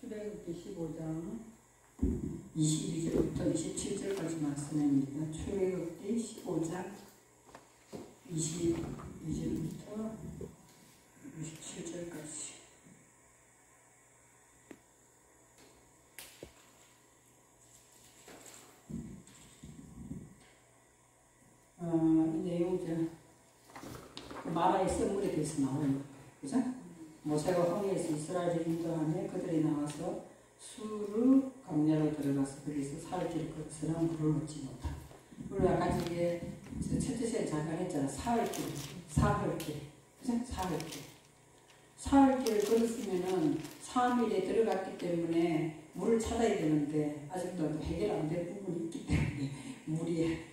출애굽기 15장 22절부터 27절까지 말씀입니다. 출애굽기 15장 22절부터 27절까지. 이 내용은 마라의 썰물에 대해서 나와요. 그죠? 모세가 홍해에서 이스라엘을 인도하며 그들이 나와서 수르 광야로 들어가서 거기서 사흘길 걸었으나 물을 얻지 못하고. 우리 아까 저게 첫째 시간에 잠깐 했잖아. 사흘길. 그죠? 사흘길 걸었으면은 3일에 들어갔기 때문에 물을 찾아야 되는데 아직도 해결 안 된 부분이 있기 때문에 물이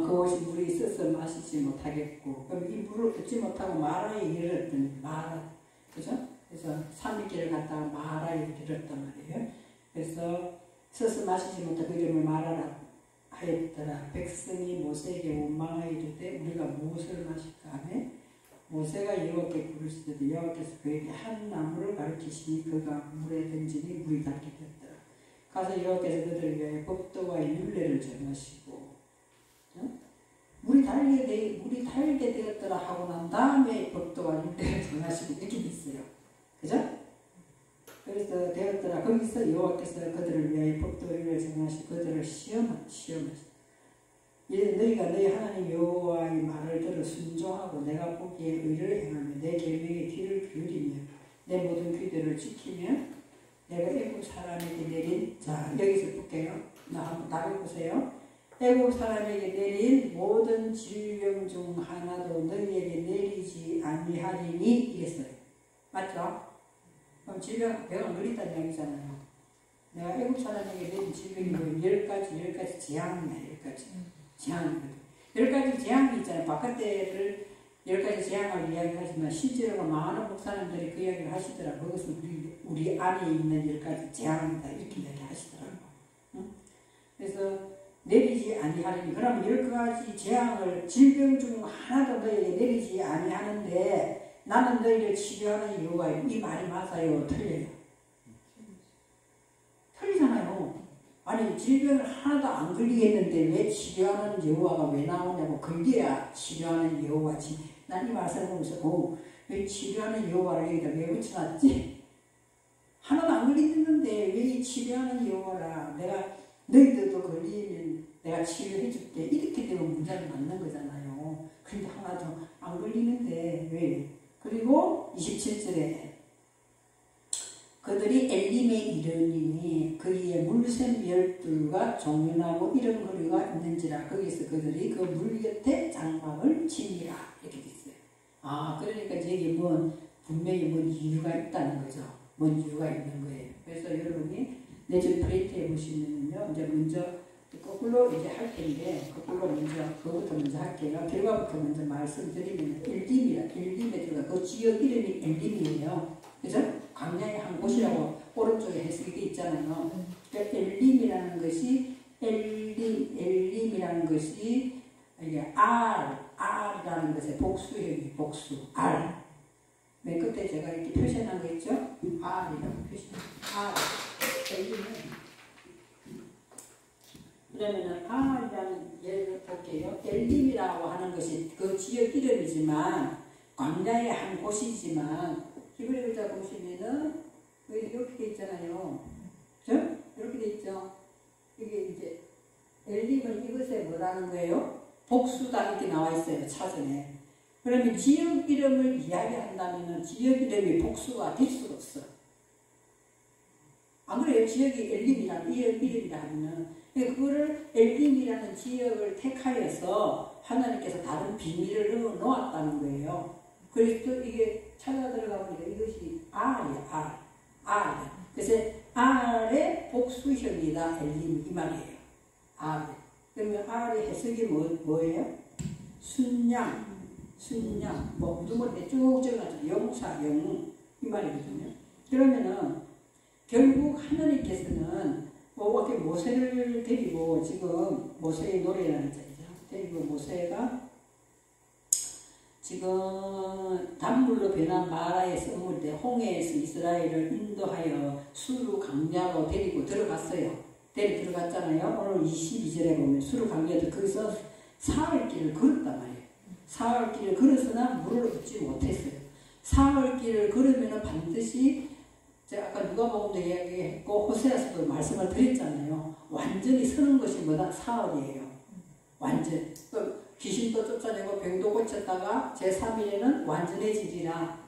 그것이 물이 있어서 마시지 못하겠고, 그럼 이 물을 얻지 못하고 마라에 이르렀더니, 그죠? 그래서 3일길을 갔다가 마라에 이르렀단 말이에요. 그래서 서서 마시지 못하고 이름을 마라라 하였더라. 백성이 모세에게 원망하여 이르되 우리가 무엇을 마실까 하며 모세가 여호와께 부르시되 여호와께서 그에게 한 나무를 가르치시니 그가 물에 던지니 물이 닳게 되었더라. 가서 여호와께서 그들을 위하여 법도와 율례를 정하시고, 물이 달게 되었더라 하고 난 다음에 법도와 율례를 정하시고 이렇게 됐어요. 그죠? 그래서 되었더라. 거기서 여호와께서 그들을 위하여 법도와 율례를 정하시고 그들을 시험하시고 너희가 너희 하나님 여호와의 말을 들어 순종하고 내가 보기에 의를 행하며 내 계명에 귀를 기울이며 내 모든 규례를 지키며 내가 애국 사람에게 내린, 자 여기서 볼게요. 한번 답해보세요. 애국 사람에게 내린 모든 질병 중 하나도 너희에게 내리지 아니하리니 이랬어요. 맞죠? 그럼 질병, 병 안 걸린다는 이야기잖아요. 내가 애국 사람에게 내린 질병이 뭐 10가지 재앙이야. 10가지 재앙이 있잖아요. 바깥에를 10가지 재앙을 이야기하지만 실제로 많은 목사님들이 그 이야기를 하시더라고요. 그것은 우리 안에 있는 10가지 재앙이다. 이렇게 이야기하시더라고요. 그래서 내리지 아니하리니, 그럼 10가지 재앙을 질병 중 하나도 너희에게 내리지 아니하는데 나는 너희를 치료하는 이유가, 이 말이 맞아요? 틀려요? 틀리잖아요. 아니 질병을 하나도 안 걸리겠는데 왜 치료하는 여호와가 왜 나오냐고. 걸려야 치료하는 여호와지. 난 이 말씀을 보면서 왜 치료하는 여호와를 여기다 왜 붙여놨지? 하나도 안 걸리는데 왜 치료하는 여호와라. 내가 너희들도 걸리면 내가 치료해 줄게. 이렇게 되면 문제는 맞는 거잖아요. 근데 하나도 안 걸리는데 왜? 그리고 27절에 그들이 엘림에 이르니 그의 물샘 12가 종려나무 이런 거리가 있는지라. 거기서 그들이 그 물 곁에 장막을 치니라. 이렇게 됐어요. 그러니까 여기 분명히 뭔 이유가 있다는 거죠. 뭔 이유가 있는 거예요. 그래서 여러분이 내주 프레이트에 보시면요, 이제 먼저 거꾸로 이제 할 텐데, 거꾸로 그거부터 먼저 할게요. 결과부터 먼저 말씀드리면, 엘림에 들어가, 그 지역 이름이 엘림이에요. 그죠? 광야의 한 곳이라고 오른쪽에 해석이 돼 있잖아요. 그러니까 엘림이라는 것이, 엘림이라는 것이, 이게 R이라는 것의 복수형이 복수, R. 맨 끝에 제가 이렇게 표시한 거 있죠? R이라고 표시한 거. 엘림은. 그러면은 R이라는 예를 볼게요. 엘림이라고 하는 것이 그 지역 이름이지만, 광야의 한 곳이지만, 히브리 글자 보시면은 이렇게 돼 있잖아요. 그죠? 이렇게 돼 있죠. 이게 이제 엘림은 이것에 뭐라는 거예요? 복수다 이렇게 나와 있어요. 차전에. 그러면 지역 이름을 이야기한다면은 지역 이름이 복수가 될 수가 없어. 안 그래요? 지역이 엘림이라는 이름이라 하면은 그거를 엘림이라는 지역을 택하여서 하나님께서 다른 비밀을 넣어놓았다는 거예요. 그래서 이게 찾아 들어가 보니까 이것이 R이야, R. 그래서 R의 복수형이다, 엘림, 이 말이에요. R. 그러면 R의 해석이 뭐예요? 순양, 누구한테 쭉 적어놨죠. 용사, 이 말이거든요. 그러면은, 결국 하나님께서는 이렇게 모세를 데리고, 지금 모세의 노래라는 자이죠. 데리고 모세가 지금 단물로 변한 마라의 썰물 때 홍해에서 이스라엘을 인도하여 수르 강야로 데리고 들어갔어요. 데리고 들어갔잖아요. 오늘 22절에 보면 수르 강야도 거기서 사흘 길을 걸었단 말이에요. 사흘 길을 걸었으나 물을 얻지 못했어요. 사흘 길을 걸으면 반드시 제가 아까 누가복음도 이야기했고 호세아서도 말씀을 드렸잖아요. 완전히 서는 것이 뭐다? 사흘이에요. 완전. 귀신도 쫓아내고 병도 고쳤다가 제3일에는 완전해지리라.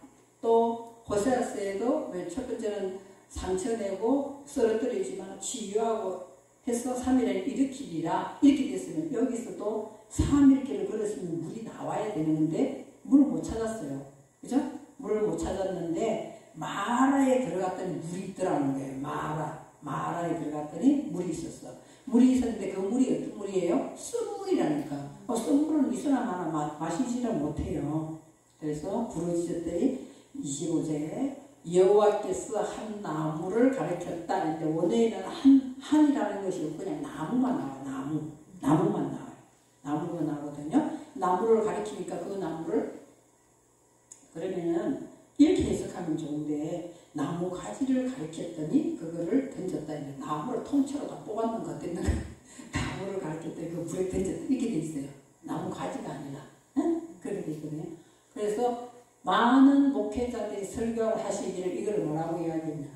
또 호세아서에도 첫 번째는 상처 내고 쓰러뜨리지만 치유하고 해서 3일에 일으키리라. 이렇게 됐으면 여기서도 3일길을 걸었으면 물이 나와야 되는데 물을 못 찾았어요. 그죠? 물을 못 찾았는데 마라에 들어갔더니 물이 있더라는 거예요. 마라에 들어갔더니 물이 있었어. 물이 있었는데 그 물이 어떤 물이에요? 쓴물이라니까. 쓴물은 있으나 마나 마시지를 못해요. 그래서 부르짖었더니 25절에 여호와께서 한 나무를 가리켰다. 근데 원어에는 한이라는 것이 없고 그냥 나무만 나와요. 나무만 나와요. 나무가 나오거든요. 나무를 가리키니까 그 나무를 그러면은 이렇게 해석하면 좋은데 나무 가지를 가리켰더니 그거를 던졌다. 나무를 통째로 다 뽑았는 것 같은 나무를 가리켰더니 그 불에 던졌다. 이렇게 돼 있어요. 나무 가지가 아니라. 응? 그렇게 돼 있거든요. 그래서 많은 목회자들이 설교를 하시기를 이걸 뭐라고 이야기했냐.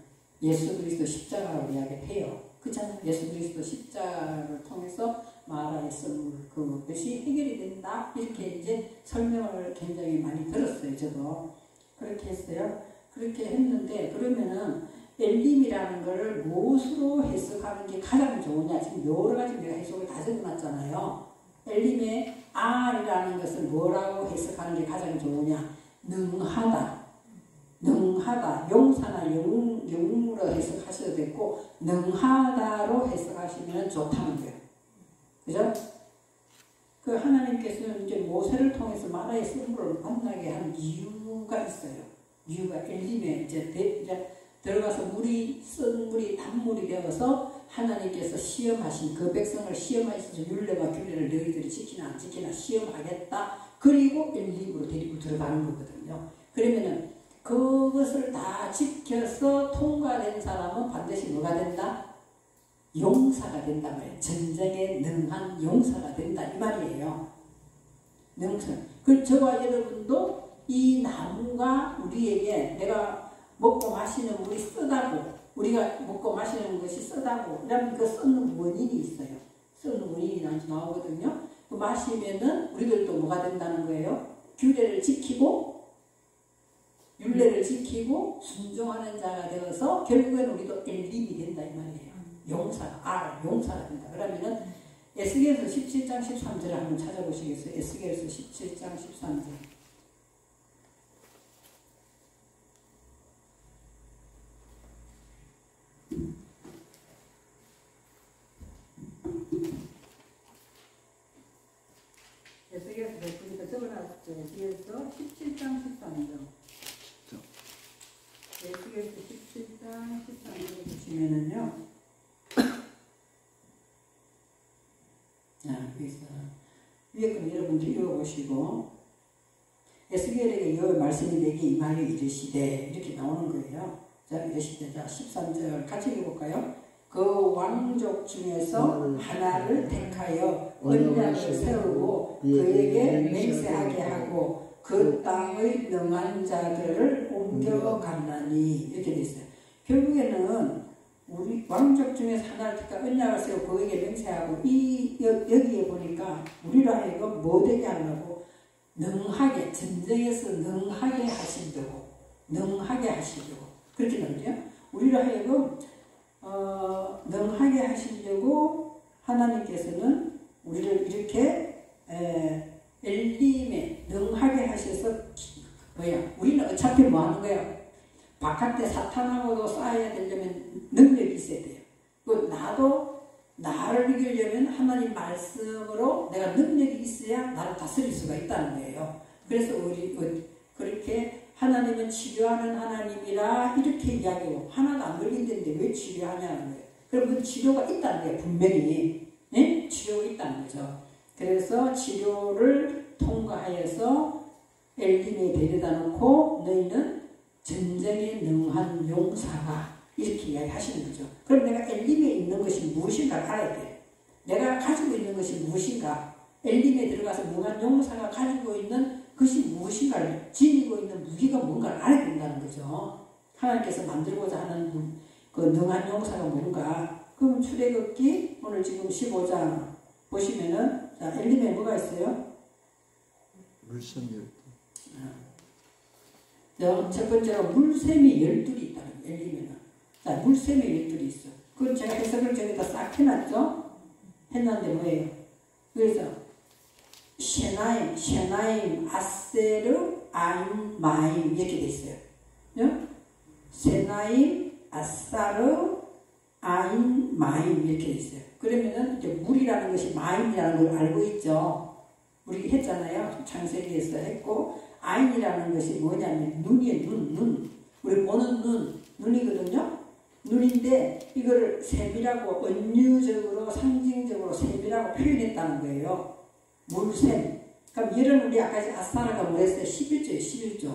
예수 그리스도 십자가라고 이야기해요. 그렇잖아요. 예수 그리스도 십자가를 통해서 마라의 썰물 그것이 해결이 된다. 이렇게 이제 설명을 굉장히 많이 들었어요. 저도. 그렇게 했어요. 그렇게 했는데 그러면은 엘림이라는 거를 무엇으로 해석하는 게 가장 좋으냐. 지금 여러 가지 내가 해석을 다 적어놨잖아요. 엘림의 R이라는 것을 뭐라고 해석하는 게 가장 좋으냐. 능하다. 용사나 영으로 해석하셔도 됐고 능하다로 해석하시면 좋다는 거예요. 그죠? 그 하나님께서는 이제 모세를 통해서 마라의 썰물을 만나게 한 이유가 있어요. 이유가 엘림에 이제 들어가서 썰물이 단물이 되어서 하나님께서 시험하신 그 백성을 시험하셔서 율례와 규례를 너희들이 지키나 안 지키나 시험하겠다. 그리고 엘림으로 데리고 들어가는 거거든요. 그러면은 그것을 다 지켜서 통과된 사람은 반드시 뭐가 된다? 용사가 된다 말이에요. 전쟁에 능한 용사가 된다 이 말이에요. 능사. 그 저와 여러분도 이 나무가 우리에게 내가 먹고 마시는 물이 쓰다고 우리가 먹고 마시는 것이 쓰다고 그러면 그 썩는 원인이 있어요. 썩는 원인이 나오거든요. 그 마시면은 우리들도 뭐가 된다는 거예요? 규례를 지키고 율례를 지키고 순종하는 자가 되어서 결국엔 우리도 엘림이 된다 이 말이에요. 용사가 된다. 그러면은 에스겔서 17장 13절을 한번 찾아보시겠어요? 에스겔서 17장 13절. 에스겔서 몇 적어놨죠? 에스겔서 17장 13절. 에스겔서 17장 13절을 보시면은요. 자, 여기서 위에 거 여러분들 읽어보시고 에스겔에게 여호와의 말씀이 내게 임하여 이르시되 이렇게 나오는 거예요. 자, 이르시되 자 13절 같이 읽어볼까요? 그 왕족 중에서 하나를 택하여 언약을 세우고 그에게 맹세하게 하고 그 땅의 능한 자들을 옮겨갔나니 이렇게 돼 있어요. 결국에는 우리 왕족 중에서 하나를 택하여 언약을 세우고 그에게 맹세하고 여기에 보니까 우리로 하여금 뭐 되게 하려고 능하게 전쟁에서 능하게 하시려고 그렇게 나오죠. 우리로 하여금 능하게 하시려고 하나님께서는 우리를 이렇게 엘림에 능하게 하셔서 우리는 어차피 뭐 하는 거예요? 바깥에 사탄하고도 싸워야 되려면 능력이 있어야 돼요. 나도 나를 이기려면 하나님 말씀으로 내가 능력이 있어야 나를 다스릴 수가 있다는 거예요. 그래서 우리 그렇게 하나님은 치료하는 하나님이라 이렇게 이야기하고 하나도 안 걸린다는데 왜 치료하냐는 거예요. 그럼 그 치료가 있다는 거예요. 분명히 네? 치료가 있다는 거죠. 그래서 치료를 통과하여서 엘림에 데려다 놓고 너희는 전쟁에 능한 용사가 이렇게 이야기하시는 거죠. 그럼 내가 엘림에 있는 것이 무엇인가 알아야 돼. 내가 가지고 있는 것이 무엇인가, 엘림에 들어가서 능한 용사가 가지고 있는 것이 무엇인가를, 지니고 있는 무기가 뭔가를 알아야 된다는 거죠. 하나님께서 만들고자 하는 그 능한 용사가 뭔가. 그럼 출애굽기 오늘 지금 15장 보시면은, 자, 엘림에 뭐가 있어요? 물샘 12. 첫 번째로 물샘이 12이 있다는 거예요. 엘림에는. 자, 물샘이 12이 있어. 그건 제가 해석을 저기다 싹 해놨죠? 했는데 뭐예요? 그래서 셰나임, 아세르, 아임, 마임 이렇게 돼 있어요. 셰나임, 아사르, 아임, 마임 이렇게 돼 있어요. 그러면은 이제 물이라는 것이 마임이라는 걸 알고 있죠. 우리 했잖아요. 창세기에서 했고, 아임이라는 것이 뭐냐면 눈이에요. 눈. 우리 보는 눈이거든요. 눈인데 이거를 샘이라고 은유적으로 상징적으로 샘이라고 표현했다는 거예요. 물샘. 그럼 이런 우리 아까 아사라가 뭐랬어요? 11조예요. 11조.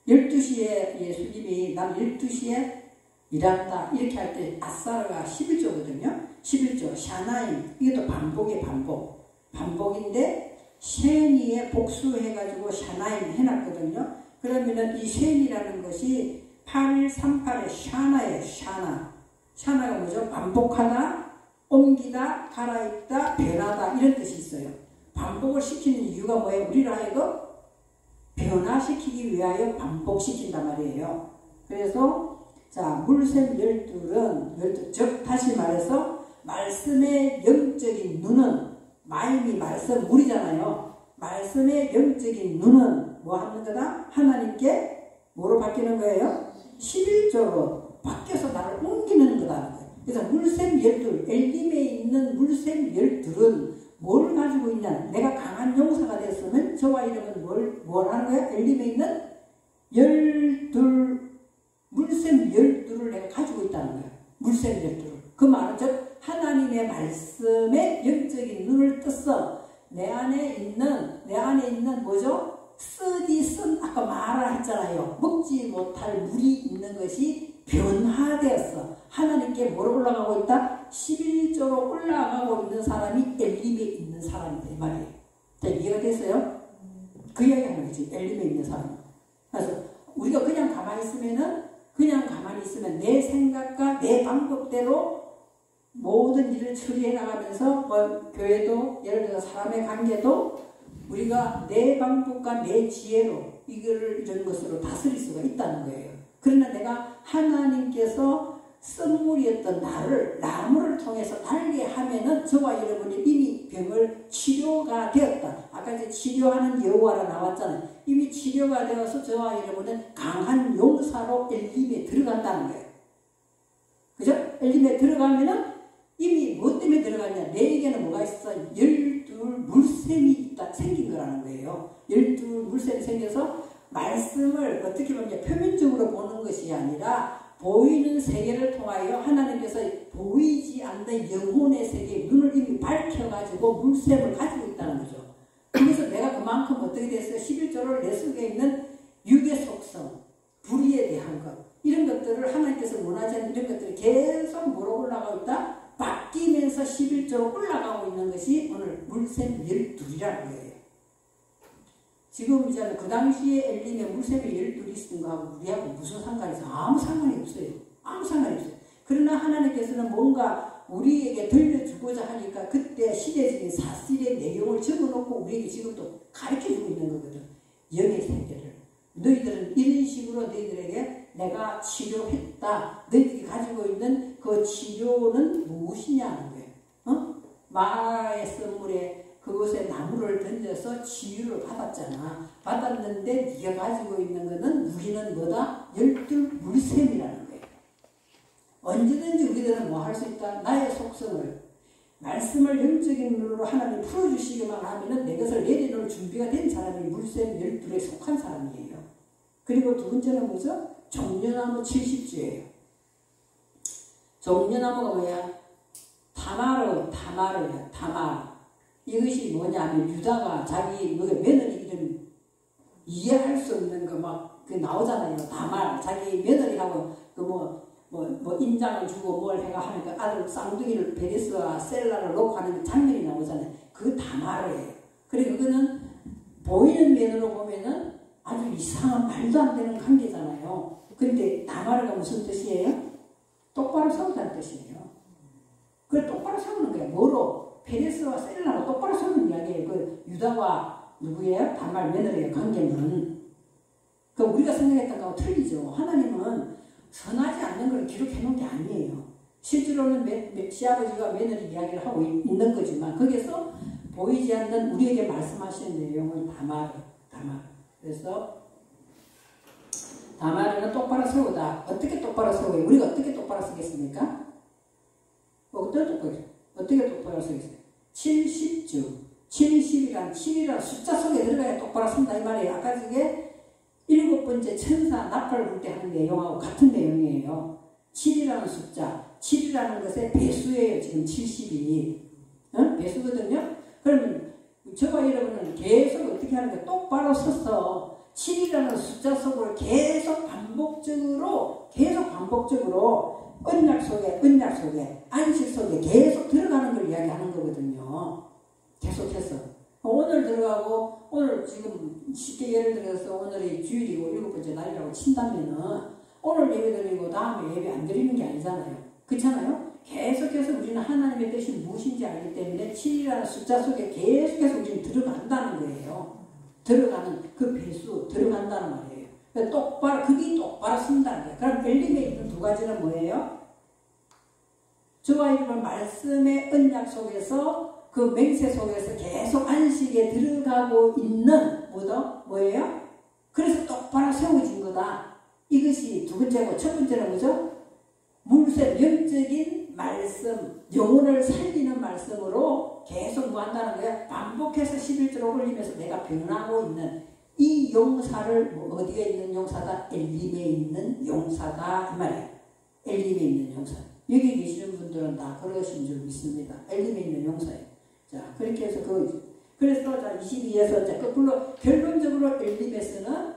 12시에 예수님이 난 12시에 일한다 이렇게 할 때 아사라가 11조거든요. 11조. 샤나임. 이것도 반복이에요. 반복인데 셴이에 복수해가지고 샤나임 해놨거든요. 그러면은 이 셴이라는 것이 8138의 샤나예요. 샤나가 뭐죠? 반복하다, 옮기다, 갈아입다, 변하다 이런 뜻이 있어요. 반복을 시키는 이유가 뭐예요? 우리를 하여금 변화시키기 위하여 반복시킨단 말이에요. 그래서 자, 물샘 12은 즉 다시 말해서 말씀의 영적인 눈은 마임이 말씀 물이잖아요. 말씀의 영적인 눈은 뭐 하는 거다? 하나님께 뭐로 바뀌는 거예요? 11조로 바뀌어서 나를 옮기는 거다. 그래서 물샘 12, 엘림에 있는 물샘 12은 뭘 가지고 있냐? 내가 강한 용사가 됐으면 저와 이름은 뭘 하는 거야? 엘림에 있는 12, 물샘 12를 내가 가지고 있다는 거야. 물샘 12를. 그 말은 즉 하나님의 말씀에 영적인 눈을 떴어. 내 안에 있는 뭐죠? 쓰디쓴 아까 말했잖아요. 먹지 못할 물이 있는 것이 변화되었어. 하나님께 뭐로 올라가고 있다? 11조로 올라가고 있는 사람이 엘림에 있는 사람이다 이 말이에요. 자, 이해가 됐어요? 그 이야기 하는 거지. 엘림에 있는 사람. 그래서 우리가 그냥 가만히 있으면 내 생각과 내 방법대로 모든 일을 처리해 나가면서 뭐 교회도 예를 들어서 사람의 관계도 우리가 내 방법과 내 지혜로 이런 것으로 다스릴 수가 있다는 거예요. 그러나 내가 하나님께서 선물이었던 나를 나무를 통해서 달게 하면은 저와 여러분이 이미 병을 치료가 되었다. 아까 이제 치료하는 여호와라 나왔잖아요. 이미 치료가 되어서 저와 여러분은 강한 용사로 엘림에 들어간다는 거예요. 그죠? 엘림에 들어가면은 이미 뭐 때문에 들어갔냐? 내에게는 뭐가 있어? 12 물샘이 생긴 거라는 거예요. 12 물샘이 생겨서 말씀을 어떻게 보면 표면적으로 보는 것이 아니라 보이는 세계를 통하여 하나님께서 보이지 않는 영혼의 세계에 눈을 이미 밝혀가지고 물샘을 가지고 있다는 거죠. 그래서 내가 그만큼 어떻게 됐어요? 11조를 내 속에 있는 육의 속성, 불의에 대한 것 이런 것들을 하나님께서 원하지 않는 이런 것들이 계속 뭐로 올라가고 있다? 바뀌면서 11조로 올라가고 있는 것이 오늘 물샘 12이라는 거예요. 지금 이제 그 당시에 엘림에 물샘이 12이 있는 거하고 우리하고 무슨 상관이 있어요? 아무 상관이 없어요. 그러나 하나님께서는 뭔가 우리에게 들려주고자 하니까 그때 시대적인 사실의 내용을 적어놓고 우리에게 지금도 가르쳐주고 있는 거거든. 영의 세계를. 너희들은 이런 식으로 너희들에게 내가 치료했다. 너희들이 가지고 있는 그 치료는 무엇이냐는 거예요. 마라의 선물에 그곳에 나무를 던져서 치유를 받았는데 네가 가지고 있는 것은 우리는 뭐다? 12 물샘이라는 거예요. 언제든지 우리들은 뭐 할 수 있다? 나의 속성을 말씀을 영적인 눈으로 하나님 풀어주시기만 하면은 내 것을 내려놓을 준비가 된 사람이 물샘 12에 속한 사람이에요. 그리고 두 번째는 뭐죠? 종려나무 70주예요. 종려나무가 뭐야? 타마르야. 이것이 뭐냐면 유다가 자기 며느리 이름 이해할 수 없는 거 막 그 나오잖아요. 다말 자기 며느리하고 뭐 인장을 주고 뭘 해가 하는 그 아들 쌍둥이를 베레스와 셀라를 놓고 하는 장면이 나오잖아요. 그 다말이에요. 그리고 그거는 보이는 면으로 보면은 아주 이상한 말도 안 되는 관계잖아요. 근데 다말가 무슨 뜻이에요? 똑바로 세우자는 뜻이에요. 그걸 똑바로 세우는 거예요. 뭐로? 페레스와 셀라로 똑바로 세우는 이야기예요. 그 유다와 누구예요? 다말 며느리의 관계는. 그 우리가 생각했던 거하고 틀리죠. 하나님은 선하지 않는 걸 기록해 놓은 게 아니에요. 실제로는 시아버지가 며느리 이야기를 하고 있는 거지만 거기서 보이지 않는 우리에게 말씀하시는 내용을 다말. 그래서 다말은 똑바로 세우다. 어떻게 똑바로 세워요? 우리가 어떻게 똑바로 쓰겠습니까? 어떻게 똑바로 쓰겠어요? 70주. 7이란 숫자 속에 들어가야 똑바로 쓴다 이 말이에요. 아까 저게 7번째 천사 나팔 불 때 하는 내용하고 같은 내용이에요. 7이라는 숫자. 7이라는 것의 배수예요. 지금 70이. 배수거든요. 그러면 저와 여러분은 계속 어떻게 하는 거 똑바로 서서 7이라는 숫자 속을 계속 반복적으로 언약 속에 안식 속에 계속 들어가는 걸 이야기하는 거거든요. 계속해서 오늘 들어가고 오늘 지금 쉽게 예를 들어서 오늘이 주일이고 7번째 날이라고 친다면은 오늘 예배 드리고 다음에 예배 안 드리는 게 아니잖아요. 그렇잖아요? 계속해서 우리는 하나님의 뜻이 무엇인지 알기 때문에 7이라는 숫자 속에 계속해서 우리는 들어간다는 거예요. 들어가는 그 배수 들어간다는 말이에요. 그게 똑바로 쓴다는 거예요. 그럼 엘림에 있는 두 가지는 뭐예요? 저와 여러분 말씀의 언약 속에서 그 맹세 속에서 계속 안식에 들어가고 있는 뭐예요? 그래서 똑바로 세워진 거다. 이것이 두 번째고 첫 번째는 뭐죠? 물세 영적인 말씀, 영혼을 살리는 말씀으로 계속 뭐 한다는 거야? 반복해서 11조로 올리면서 내가 변하고 있는 이 용사를 어디에 있는 용사다? 엘림에 있는 용사다 이 말이에요. 엘림에 있는 용사. 여기 계시는 분들은 다 그러신 줄 믿습니다. 엘림에 있는 용사예요. 자, 그렇게 해서 그래서 자 22에서 자 거꾸로 결론적으로 엘림에서는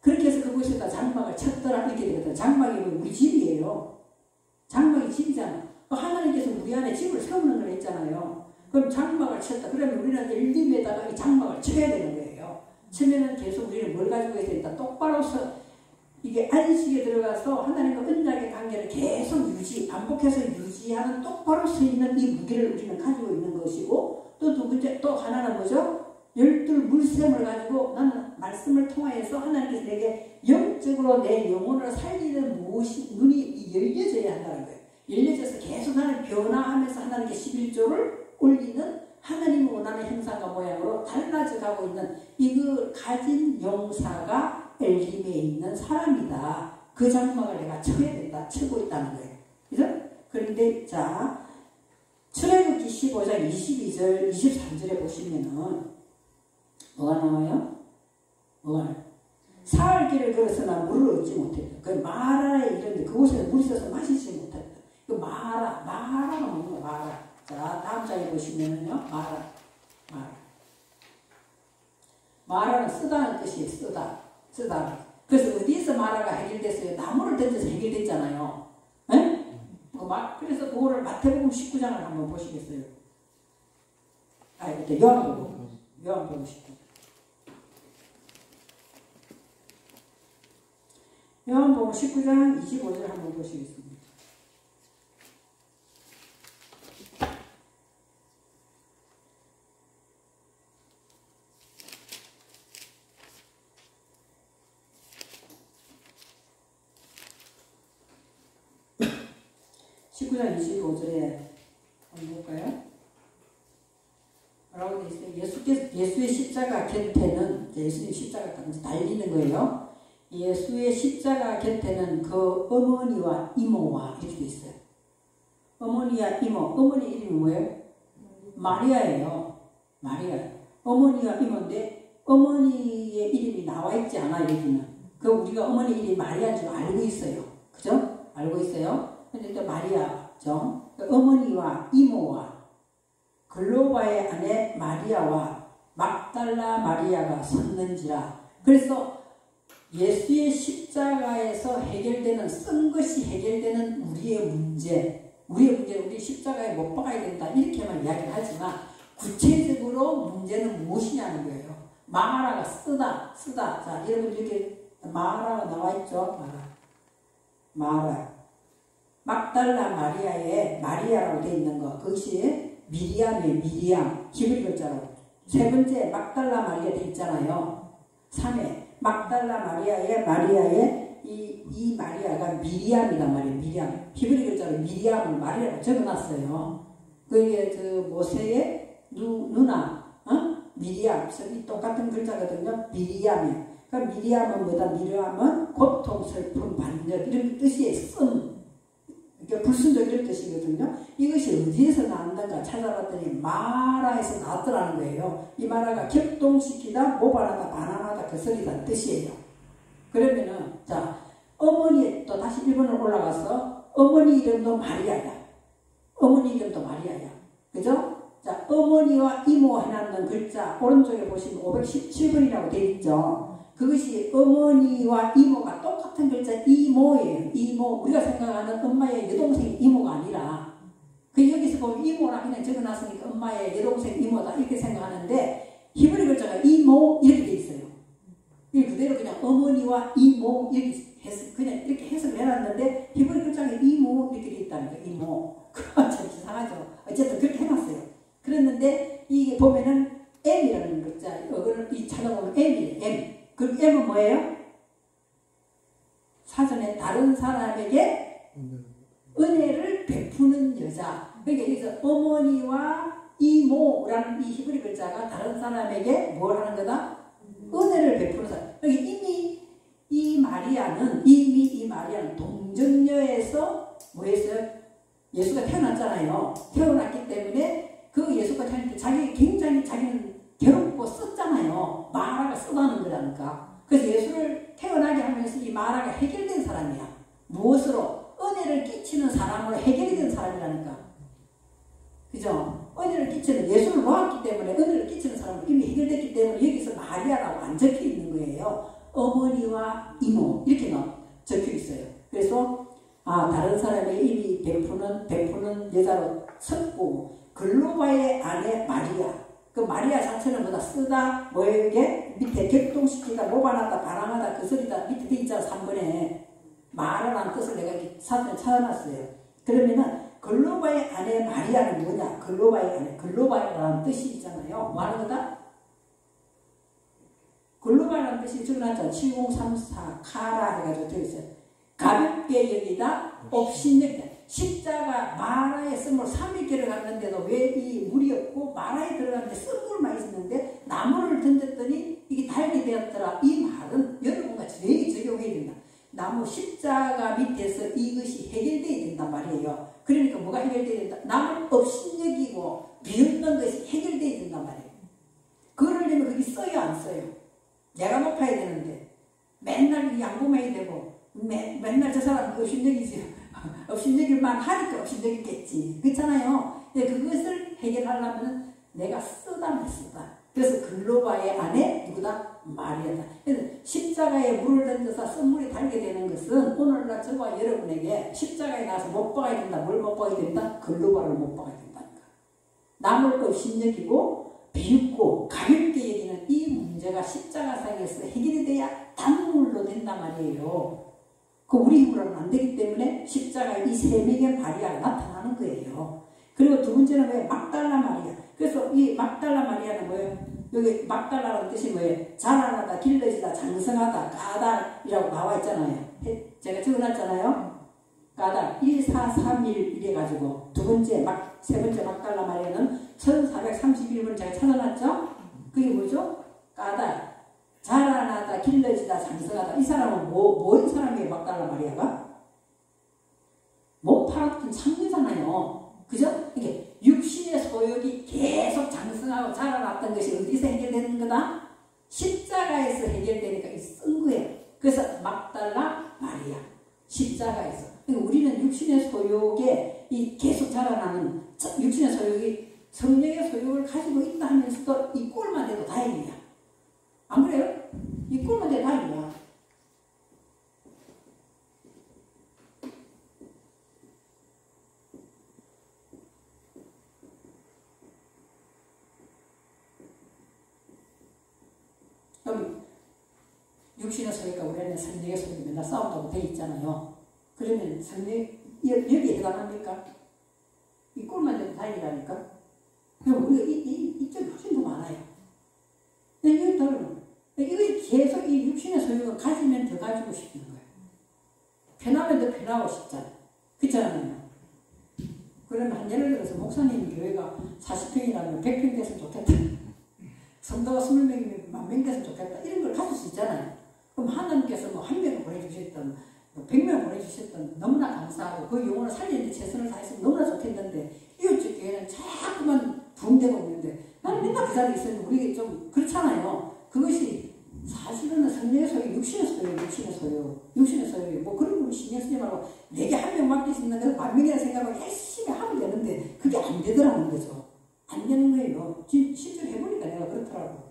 그렇게 해서 그곳에다 장막을 쳤더라 이렇게 되거든. 장막이 우리 집이에요. 장막이 집이잖아. 하나님께서 우리 안에 집을 세우는 걸 했잖아요. 그럼 장막을 쳤다. 그러면 우리는 엘림에다가 이 장막을 쳐야 되는 거예요. 치면은 계속 우리는 뭘 가지고 있어야 된다. 똑바로 이게 안식에 들어가서 하나님과 언약의 관계를 계속 반복해서 유지하는 똑바로 서 있는 이 무기를 우리는 가지고 있는 것이고 또 두 번째 또 하나는 뭐죠? 12 물샘을 가지고 나는 말씀을 통하여서 하나님께서 내게 영적으로 내 영혼을 살리는 눈이 열려져야 한다는 거예요. 열려져서 계속 나는 변화하면서 하나님께 11조를 올리는 하나님이 원하는 형상과 모양으로 달라져 가고 있는 이걸 가진 용사가 엘림에 있는 사람이다. 그 장막을 내가 쳐야 된다. 치고 있다는 거예요. 그죠? 그런데 자 출애굽기 15장 22절 23절에 보시면은 뭐가 나와요? 사흘 길을 걸었으나 물을 얻지 못했다. 그 마라에 이르는데 그곳에서 물이 있어서 마시지 못했다. 그 마라가 뭔가 마라. 자 다음 장에 보시면은요 마라는 쓰다는 뜻이에요. 쓰다. 그래서 어디에서 마라가 해결됐어요? 나무를 던져서 해결됐잖아요. 네? 그래서 그거를 마태복음 19장을 한번 보시겠어요? 요한복음 19장. 요한복음 19장 25절 한번 보시겠습니다. (19장 25절에) 한번 볼까요? 뭐라고 되어 있어요? 예수의 십자가 곁에는 예수님 십자가 달리는 거예요. 예수의 십자가 곁에는 그 어머니와 이모와 이렇게 되어 있어요. 어머니와 이모. 어머니 이름이 뭐예요? 마리아예요. 어머니와 이모인데 어머니의 이름이 나와 있지 않아 여기는. 그 우리가 어머니 이름이 마리아인 줄 알고 있어요. 그죠? 알고 있어요. 근데 또 마리아죠. 어머니와 이모와 글로바의 아내 마리아와 막달라 마리아가 섰는지라. 그래서 예수의 십자가에서 해결되는, 쓴 것이 해결되는 우리의 문제는 우리 십자가에 못 박아야 된다 이렇게만 이야기를 하지만 구체적으로 문제는 무엇이냐는 거예요. 마라가 쓰다. 자, 여러분 여기 마라가 나와 있죠. 마라. 막달라 마리아에 마리아라고 되어 있는 거, 그것이 미리암이에요. 미리암, 히브리 글자로. 세 번째 막달라 마리아 되어 있잖아요. 3회 막달라 마리아의 이 마리아가 미리암이란 말이에요. 미리암, 히브리 글자로 미리암을 마리아라고 적어놨어요. 그게 그 모세의 누나, 미리암, 이 똑같은 글자거든요. 미리암이에요. 그러니까 미리암은 뭐다? 미리암은 고통, 슬픔, 반역 이런 뜻이에요. 그러니까 불순종 이런 뜻이거든요. 이것이 어디에서 나왔는가 찾아봤더니 마라에서 나왔더라는 거예요. 이 마라가 격동시키다, 모발하다, 반항하다, 거스리다 뜻이에요. 그러면은 자, 어머니 또 다시 1번으로 올라가서 어머니 이름도 마리아야. 그죠? 자, 어머니와 이모 해놨는 글자 오른쪽에 보시면 517번이라고 되어 있죠. 그것이 어머니와 이모가 똑같은 글자 이모예요. 이모. 우리가 생각하는 엄마의 여동생 이모가 아니라, 그 여기서 보면 이모라 그냥 적어놨으니까 엄마의 여동생 이모다 이렇게 생각하는데 히브리 글자가 이모 이렇게 돼 있어요. 이 그대로 그냥 어머니와 이모 그냥 이렇게 해석을 해놨는데 히브리 글자가 이모 이렇게 돼 있다는 거예요. 이모. 그거 참 이상하죠. 어쨌든 그렇게 해놨어요. 그랬는데 이게 보면은 M이라는 글자, 이거를 찾아보면 M이에요. M. 그 M은 뭐예요? 사전에 다른 사람에게 은혜를 베푸는 여자. 그러니까 여기서 어머니와 이모라는 이 히브리 글자가 다른 사람에게 뭘 하는 거다? 은혜를 베푸는 사람. 여기 이미 이 마리아는 동정녀에서 뭐 했어요? 예수가 태어났잖아요. 태어났기 때문에 그 예수가 태어날 때 자기는 괴롭고 썼잖아요. 마라가 쓰다는 거라니까. 그래서 예수를 태어나게 하면서 이 마라가 해결된 사람이야. 무엇으로? 은혜를 끼치는 사람으로 해결이 된 사람이라니까. 그죠? 은혜를 끼치는, 예수를 놓았기 때문에 은혜를 끼치는 사람으로 이미 해결됐기 때문에 여기서 마리아라고 안 적혀 있는 거예요. 어머니와 이모 이렇게 적혀 있어요. 그래서 다른 사람에게 이미 베푸는 여자로 섰고, 글로바의 아내 마리아. 그 마리아 자체는 뭐다? 쓰다, 뭐에게 밑에 격동시키다, 모반하다, 반항하다, 거스리다 밑에 돼 있잖아. 3번에 마라라는 뜻을 내가 이렇게 사전에 찾아놨어요. 그러면은 글로바의 아내 마리아는 뭐냐? 글로바의 아내, 글로바라는 뜻이 있잖아요. 뭐 하는 거다? 글로바라는 뜻이 적어놨잖아. 7034 카라 해가지고 되어있어요. 가볍게 여기다, 업신여기다. 십자가 마라에 쓴물 3일째를 갔는데도 왜 이 물이 없고 마라에 들어갔는데 쓴물만 있었는데 나무를 던졌더니 이게 달게 되었더라. 이 말은 여러분과 제일 적용해야 된다. 나무 십자가 밑에서 이것이 해결되어야 된단 말이에요. 그러니까 뭐가 해결되어야 된다? 남을 업신여기고 비웃는 것이 해결되어야 된단 말이에요. 그러려면 그게 써요 안 써요? 내가 높아야 되는데 맨날 양보해야 되고 맨날 저 사람 업신여기지. 업신여길만 하니까 업신여기겠지. 그렇잖아요. 그것을 해결하려면 내가 쓰다. 그래서 글로바의 안에 누구다? 마리아다. 그래서 십자가에 물을 던져서 쓴물이 달게 되는 것은 오늘날 저와 여러분에게 십자가에 나와서 못 박아야 된다. 뭘 못 박아야 된다? 글로바를 못 박아야 된다니까. 남을 업신여기고 비웃고 가볍게 여기는 이 문제가 십자가상에서 해결이 돼야 단물로 된단 말이에요. 그 우리 힘으로는 안 되기 때문에 십자가에 이 세 명의 마리아가 나타나는 거예요. 그리고 두 번째는 뭐예요? 막달라 마리아. 그래서 이 막달라 마리아는 뭐예요? 여기 막달라라는 뜻이 뭐예요? 자라나다, 길러지다, 장성하다, 까달이라고 나와 있잖아요. 제가 적어놨잖아요. 까달 1, 4, 3, 1 이래가지고 세 번째 막달라 마리아는 1431번 제가 찾아놨죠? 그게 뭐죠? 까달. 자라나다, 길러지다, 장성하다. 이 사람은 뭔 사람이에요? 막달라 마리아가? 못 팔았던 창녀잖아요. 그죠? 이게 육신의 소욕이 계속 장성하고 자라났던 것이 어디서 해결되는 거다? 십자가에서 해결되니까 쓴 거예요. 그래서 막달라 마리아. 십자가에서. 그러니까 우리는 육신의 소욕에 이 계속 자라나는 육신의 소욕이 성령의 소욕을 가지고 있다 하면서도 이 꼴만 돼도 다행이야. 안 그래요? 이 꼴만 돼도 다행이야. 그럼 육신의 소욕과 우리는 성령의 소욕이 맨날 싸운다고 돼 있잖아요. 그러면 성령 여기에 해당합니까? 이 꼴만 돼도 다행이라니까? 그럼 우리가 이쪽이 훨씬 더 많아요. 이것이 계속 이 육신의 소욕을 가지면 더 가지고 싶은 거예요. 편하면 더 편하고 싶잖아. 그렇잖아요. 그러면 예를 들어서 목사님 교회가 40평이라면 100평 됐으면 좋겠다. 성도가 20명이면 10,000명 됐으면 좋겠다. 이런 걸 가질 수 있잖아요. 그럼 하나님께서 뭐 1명을 보내주셨던 100명 보내주셨던 너무나 감사하고 그 영혼을 살리는데 최선을 다했으면 너무나 좋겠는데 이웃집 교회는 자꾸만 붕대고 있는데 나는 맨날 그 자리에 있으면 우리 좀 그렇잖아요. 그것이 사실은 성령의 소유, 육신의 소유, 뭐 그런 거 신경 쓰지 말고 내게 한 명 맡길 수 있는 그 10,000명이라 생각하고 열심히 하면 되는데 그게 안 되더라는 거죠. 안 되는 거예요. 실제로 해보니까 내가 그렇더라고.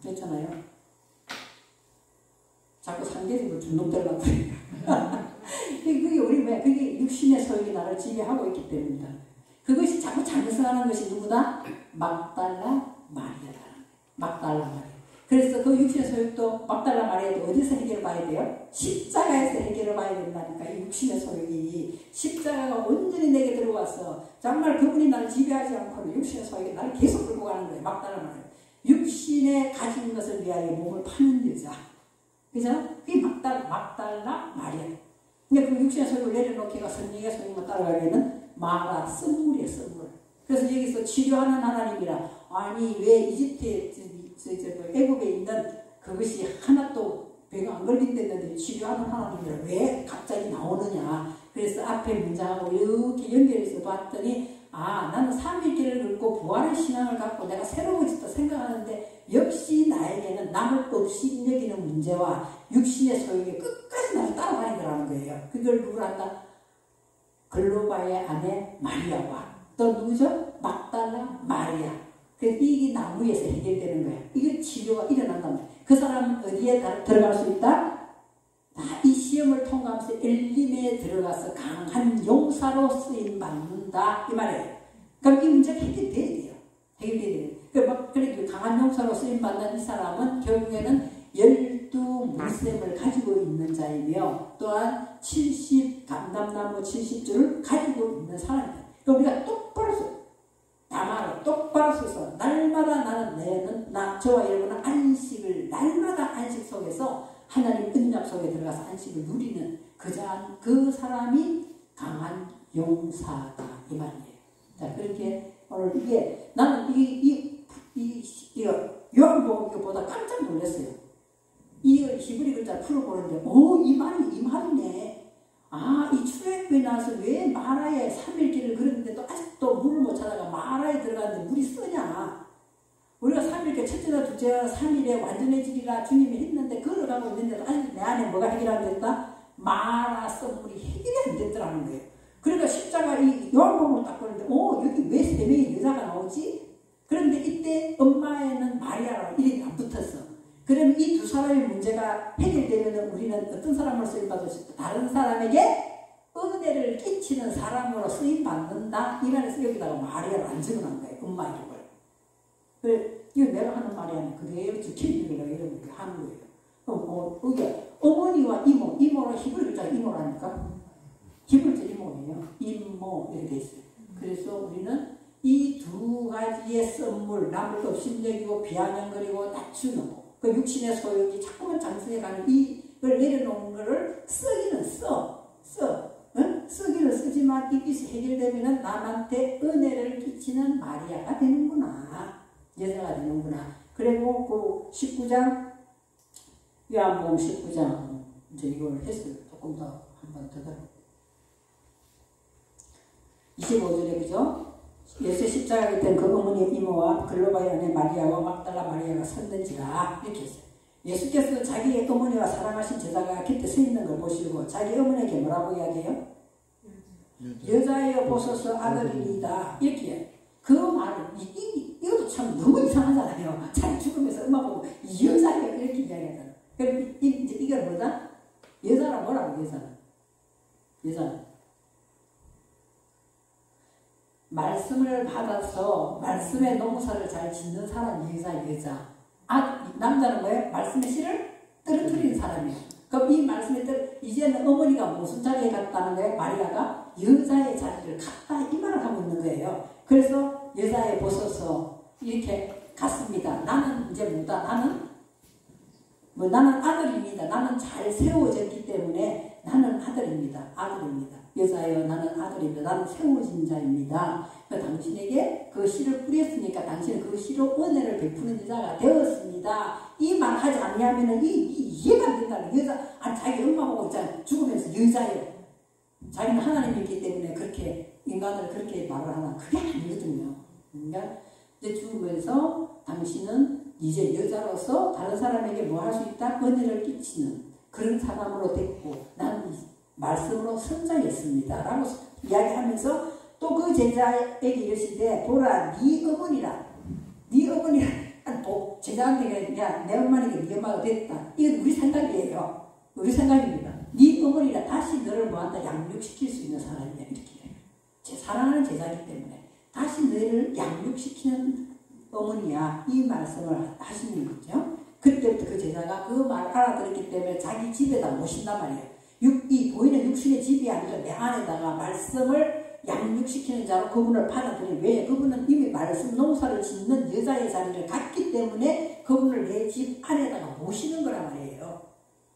그렇잖아요. 자꾸 상대적으로 중독될 것 같아요. 그게 우리 왜? 그게 육신의 소욕이 나를 지배하고 있기 때문이다. 그것이 자꾸 장성하는 것이 누구다? 막달라 마리아다. 막달라 마리아. 그래서 그 육신의 소욕도 막달라 마리아도 어디서 해결을 봐야 돼요? 십자가에서 해결을 봐야 된다니까. 이 육신의 소욕이 십자가가 온전히 내게 들어와서 정말 그분이 나를 지배하지 않고는 육신의 소욕이 나를 계속 끌고 가는 거예요. 막달라 마리아. 육신에 가진 것을 위하여 몸을 파는 여자. 그죠? 그게 막달라 마리아. 그러니까 그 육신의 소욕을 내려놓기가 성령의 소욕만 따라가기에는 마라, 썸물이에요, 썸물. 그래서 여기서 치료하는 하나님이라. 아니, 왜 이집트에, 애굽에 있는 그것이 하나도 배가 안 걸린다는데 치료하는 하나님이라 왜 갑자기 나오느냐. 그래서 앞에 문장하고 이렇게 연결해서 봤더니, 아, 나는 삼위일체를 긁고 부활의 신앙을 갖고 내가 새로워졌다 생각하는데 역시 나에게는 남을 없이 여기는 문제와 육신의 소욕이 끝까지 나를 따라다니더라는 거예요. 그걸 누구를 한다? 글로바의 아내 마리아와 또 누구죠? 막달라 마리아. 그래서 이게 나무에서 해결되는 거야. 이게 치료가 일어난단 말이야. 그 사람은 어디에 들어갈 수 있다? 이 시험을 통과하면서 엘림에 들어가서 강한 용사로 쓰임 받는다 이 말이에요. 그럼 이 문제가 해결돼야 돼요. 해결돼야 돼요. 그래 강한 용사로 쓰임 받는 이 사람은 결국에는 12물샘을 가지고 있는 자이며 또한 감람나무 70줄을 가지고 있는 사람이다. 그럼 우리가 똑바로 서서 날마다 저와 여러분은 안식을 날마다 안식 속에서 하나님 은약 속에 들어가서 안식을 누리는 그 사람이 강한 용사다 이 말이에요. 자, 그렇게 오늘 이게 나는 요한복음보다 깜짝 놀랐어요. 이 히브리 글자를 풀어보는데 이 말이네. 아, 이 출애굽에 나서 왜 마라에 3일길을 걸었는데 또 아직도 물을 못 찾아가 마라에 들어갔는데 물이 쓰냐. 우리가 3일째 첫째나 둘째나 3일에 완전해지리라 주님이 했는데 걸어가고 있는데도 아직 내 안에 뭐가 해결 안 됐다? 마라 썸물이 해결이 안 됐더라는 거예요. 그러니까 십자가 이 요한복음을 딱 보는데 여기 왜 3명의 여자가 나오지? 그런데 이때 엄마에는 마리아라고 이름이 안 붙었어. 그럼 이 두 사람의 문제가 해결되면 우리는 어떤 사람으로 쓰임받을 수 있다? 다른 사람에게 은혜를 끼치는 사람으로 쓰임받는다. 이 말에서 여기다가 마리아를 안 적어놓은 거예요. 엄마 이름을. 그래, 이거 내가 하는 말이 아니라 그대로 지키려고 이렇게 하는 거예요. 그게 어머니와 이모로 히브리 글자가 이모라니까. 히브리 글자 이모예요. 이모 이렇게 돼 있어요. 그래서 우리는 이 두 가지의 선물, 남을 또 심적이고 비아냥거리고 낮추는 그 육신의 소욕이 자꾸만 장성해가는 이걸 내려놓은 거를 쓰기는 쓰기는 쓰지만 이것이 해결되면 남한테 은혜를 끼치는 마리아가 되는구나. 여자가 되는구나. 그리고 그 19장, 요한복음 19장, 이제 이걸 했어요. 조금 더 한번 더 들어. 25절에 그죠? 예수 십자가 곁에 그 어머니의 이모와 글로바의 아내 마리아와 막달라 마리아가 섰는지라 이렇게 했어요. 예수께서 자기의 어머니와 사랑하신 제자가 곁에 서 있는 걸 보시고 자기 어머니에게 뭐라고 이야기해요? 여자여 보소서 아들이니이다 이렇게 해요. 그 말은 이것도 참 너무 이상하잖아요. 자기 죽으면서 엄마 보고 이 여자가 이렇게 이야기하잖아. 그럼 이제 이걸 뭐다? 여자라 뭐라고 여자는 말씀을 받아서 말씀의 농사를 잘 짓는 사람이 여자. 남자는 뭐예요? 말씀의 씨를 떨어뜨리는 사람이에요. 그럼 이 말씀에 이제는 어머니가 무슨 자리에 갔다는 거예요? 마리아가 여자의 자리를 갔다 이 말을 하고 있는 거예요. 그래서 여자의 벗어서 이렇게 갔습니다. 나는 이제 뭐다? 나는 아들입니다. 나는 잘 세워졌기 때문에 나는 아들입니다. 여자여 나는 아들입니다. 나는 세워진 자입니다. 당신에게 그 씨를 뿌렸으니까 당신은 그 씨로 은혜를 베푸는 여자가 되었습니다. 이 말 하지 않냐면은 이해가 안 된다는 여자. 자기 엄마 보고 있잖아. 죽으면서 여자예요. 자기는 하나님이기 때문에 그렇게 인간을 그렇게 말을 하나 그게 아니거든요. 그러니까 이제 죽으면서 당신은 이제 여자로서 다른 사람에게 뭐 할 수 있다? 은혜를 끼치는 그런 사람으로 됐고 나는 말씀으로 선자였습니다. 라고 이야기하면서 또 그 제자에게 이르시되 보라 네 어머니라 제자한테 야 내 엄마니까 네 엄마가 됐다. 이건 우리 생각이에요. 우리 생각입니다. 네 어머니라 다시 너를 뭐한다? 양육시킬 수 있는 사람이야. 이렇게 사랑하는 제자이기 때문에 다시 너를 양육시키는 어머니야. 이 말씀을 하시는 거죠. 그때부터 그 제자가 그 말 알아들었기 때문에 자기 집에다 모신단 말이에요. 이 보이는 육신의 집이 아니라 내 안에다가 말씀을 양육시키는 자로 그분을 받아들여. 왜? 그분은 이미 말씀 농사를 짓는 여자의 자리를 갔기 때문에 그분을 내 집 안에다가 모시는 거란 말이에요.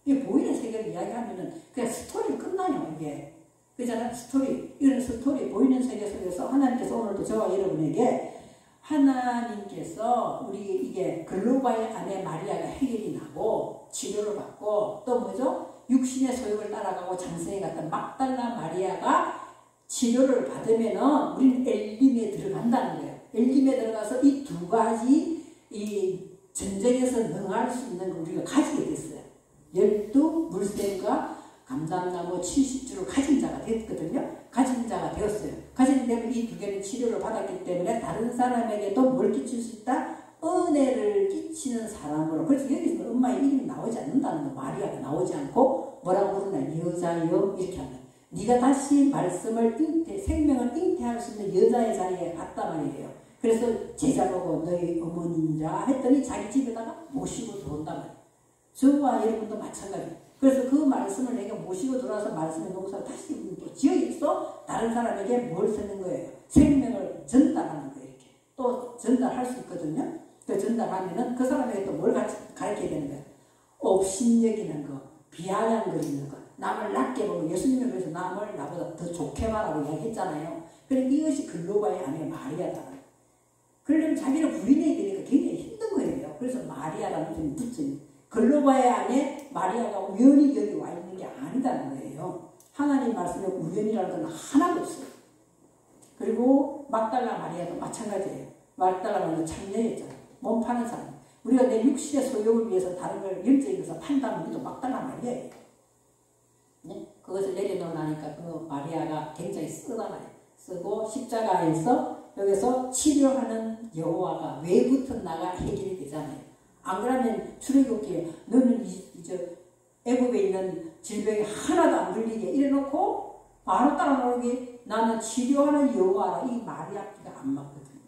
이게 보이는 세계를 이야기하면은 그냥 스토리 끝나요. 이게. 그잖아요. 스토리. 이런 스토리 보이는 세계 속에서 하나님께서 오늘도 저와 여러분에게 하나님께서 우리 이게 글로바의 아내 마리아가 해결이 나고 치료를 받고 또 뭐죠? 육신의 소욕을 따라가고 장성에 갔던 막달라 마리아가 치료를 받으면은 우리는 엘림에 들어간다는 거예요. 엘림에 들어가서 이 두 가지 이 전쟁에서 능할 수 있는 걸 우리가 가지게 됐어요. 12물샘과 감람나무 70주를 가진 자가 됐거든요. 가진 자가 되었어요. 가진 되면 이 두 개는 치료를 받았기 때문에 다른 사람에게도 뭘 끼칠 수 있다? 은혜를 끼치는 사람으로. 그래서 여기서 엄마의 이름이 나오지 않는다는 거. 마리아가 나오지 않고 뭐라고 부르나? 여자여 이렇게 한다. 네가 다시 말씀을 생명을 잉태할 수 있는 여자의 자리에 갔단 말이에요. 그래서 제자 보고 너희 어머니라 했더니 자기 집에다가 모시고 들어온단 말이에요. 저와 여러분도 마찬가지예요. 그래서 그 말씀을 내가 모시고 들어와서 말씀의 농사를 다시 또 지어서 다른 사람에게 뭘 쓰는 거예요? 생명을 전달하는 거예요. 이렇게 또 전달할 수 있거든요. 그 전달하면은 그 사람에게 또 뭘 가르쳐야 되는 거예요? 업신여기는 거, 비아냥거리는 거, 남을 낮게 보고 예수님은 그래서 남을 나보다 더 좋게 말하고 이야기했잖아요. 그런데 이것이 글로바의 아내 마리아다. 그러려면 자기를 부인해야 되니까 굉장히 힘든 거예요. 그래서 마리아라는 이름이 붙여요. 글로바의 안에 마리아가 우연히 여기 와 있는 게 아니다는 거예요. 하나님 말씀에 우연이라는 건 하나도 없어요. 그리고 막달라 마리아도 마찬가지예요. 막달라 마리아도 창녀였잖아요. 몸 파는 사람. 우리가 내 육신의 소욕을 위해서 다른 걸 영적인 것을 판다면 우리도 막달라 마리아예요. 네? 그것을 내려놓으니까 그 마리아가 굉장히 쓰다 말이에요. 쓰고 십자가에서 여기서 치료하는 여호와가 왜 붙은 나가 해결이 되잖아요. 안 그러면 출애굽기에 너는 애굽에 있는 질병이 하나도 안 걸리게 이래놓고 바로 따라 나오게 나는 치료하는 여호와라. 이 말이 앞뒤가 안 맞거든요.